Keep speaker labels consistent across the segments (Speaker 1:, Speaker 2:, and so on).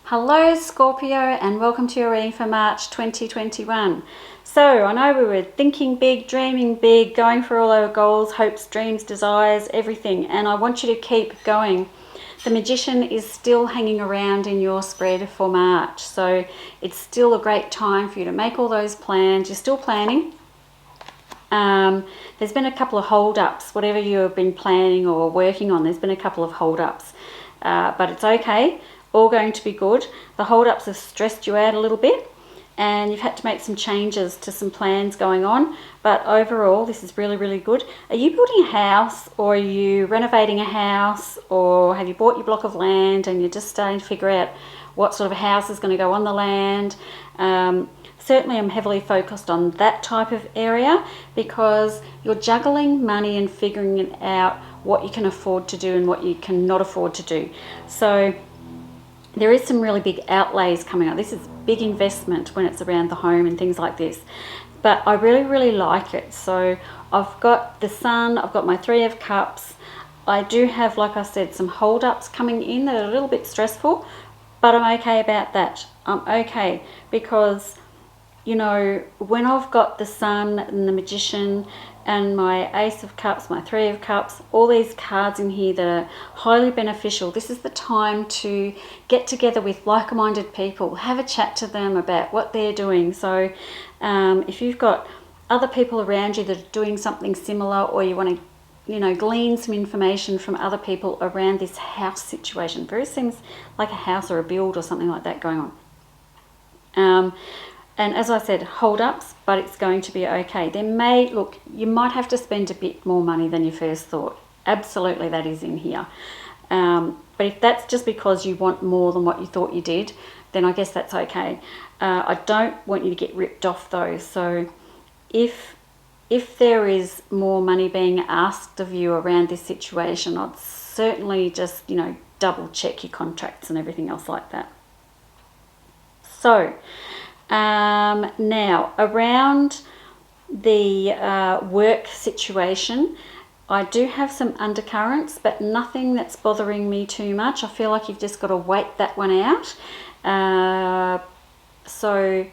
Speaker 1: Hello Scorpio, and welcome to your reading for March 2021. So I know we were thinking big, dreaming big, going for all our goals, hopes, dreams, desires, everything, and I want you to keep going. The Magician is still hanging around in your spread for March, so it's still a great time for you to make all those plans. You're still planning. There's been a couple of hold-ups, whatever you have been planning or working on, there's been a couple of hold-ups, but it's okay. All going to be good. The hold-ups have stressed you out a little bit and you've had to make some changes to some plans going on, but overall this is really, really good. Are you building a house, or are you renovating a house, or have you bought your block of land and you're just starting to figure out what sort of house is going to go on the land? Certainly I'm heavily focused on that type of area because you're juggling money and figuring out what you can afford to do and what you cannot afford to do. So there is some really big outlays coming up. This is big investment when it's around the home and things like this. But I really, really like it. So I've got the Sun, I've got my Three of Cups. I do have, like I said, some hold-ups coming in that are a little bit stressful, but I'm okay about that. I'm okay because, you know, when I've got the Sun and the Magician and my Ace of Cups, my Three of Cups, all these cards in here that are highly beneficial, this is the time to get together with like-minded people, have a chat to them about what they're doing. So if you've got other people around you that are doing something similar, or you want to, you know, glean some information from other people around this house situation. Very seems like a house or a build or something like that going on. And as I said, hold-ups, but it's going to be okay. You might have to spend a bit more money than you first thought. Absolutely, that is in here. But if that's just because you want more than what you thought you did, then I guess that's okay. I don't want you to get ripped off though. So if there is more money being asked of you around this situation, I'd certainly just, you know, double check your contracts and everything else like that. So now around the work situation, I do have some undercurrents, but nothing that's bothering me too much. I feel like you've just got to wait that one out. So,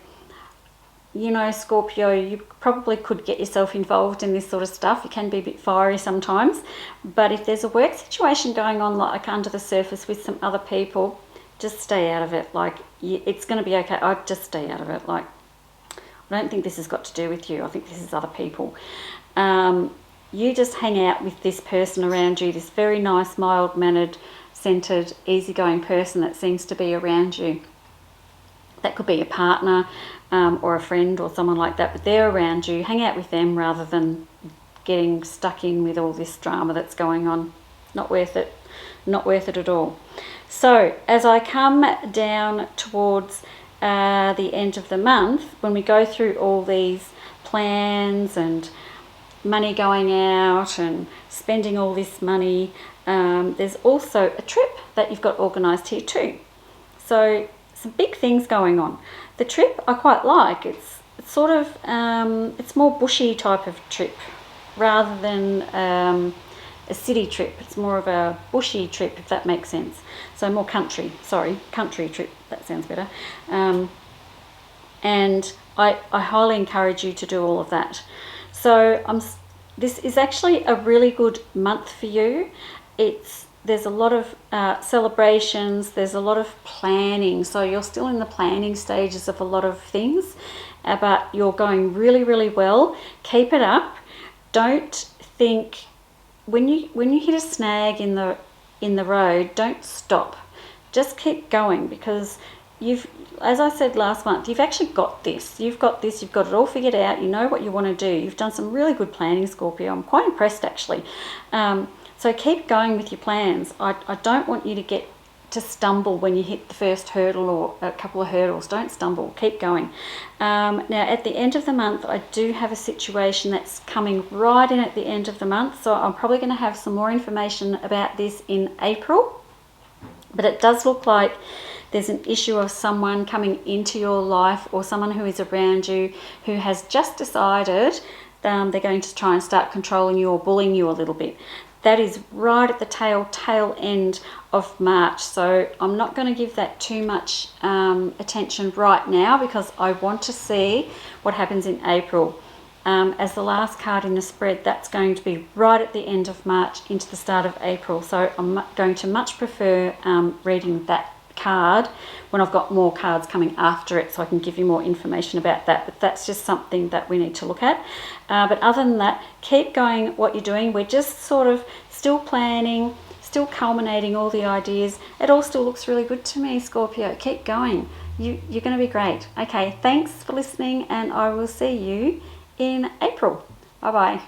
Speaker 1: you know, Scorpio, you probably could get yourself involved in this sort of stuff. It can be a bit fiery sometimes, but if there's a work situation going on like under the surface with some other people, just stay out of it. Like, it's going to be okay. I'd just stay out of it. Like, I don't think this has got to do with you. I think this is other people. You just hang out with this person around you, this very nice, mild-mannered, centered, easygoing person that seems to be around you. That could be a partner or a friend or someone like that, but they're around you. Hang out with them rather than getting stuck in with all this drama that's going on. Not worth it. Not worth it at all. So as I come down towards the end of the month, when we go through all these plans and money going out and spending all this money, there's also a trip that you've got organised here too. So some big things going on. The trip I quite like. It's sort of, it's more bushy type of trip rather than a city trip. It's more of a bushy trip, if that makes sense. So more country trip, that sounds better. And I highly encourage you to do all of that. So this is actually a really good month for you. There's a lot of celebrations, there's a lot of planning. So you're still in the planning stages of a lot of things, but you're going really, really well. Keep it up. Don't think, when you hit a snag in the road, don't stop. Just keep going, because as I said last month, you've actually got this. You've got it all figured out. You know what you want to do. You've done some really good planning, Scorpio. I'm quite impressed, actually. So keep going with your plans. I don't want you to get to stumble when you hit the first hurdle or a couple of hurdles. Don't stumble. Keep going. Now, at the end of the month, I do have a situation that's coming right in at the end of the month. So I'm probably going to have some more information about this in April. But it does look like there's an issue of someone coming into your life, or someone who is around you who has just decided they're going to try and start controlling you or bullying you a little bit. that is right at the tail end of March. So I'm not going to give that too much attention right now, because I want to see what happens in April. As the last card in the spread, that's going to be right at the end of March into the start of April. So I'm going to much prefer reading that card when I've got more cards coming after it, so I can give you more information about that. But that's just something that we need to look at. But other than that, keep going what you're doing. We're just sort of still planning, still culminating all the ideas. It all still looks really good to me, Scorpio. Keep going. You're going to be great. Okay, thanks for listening, and I will see you in April. Bye-bye.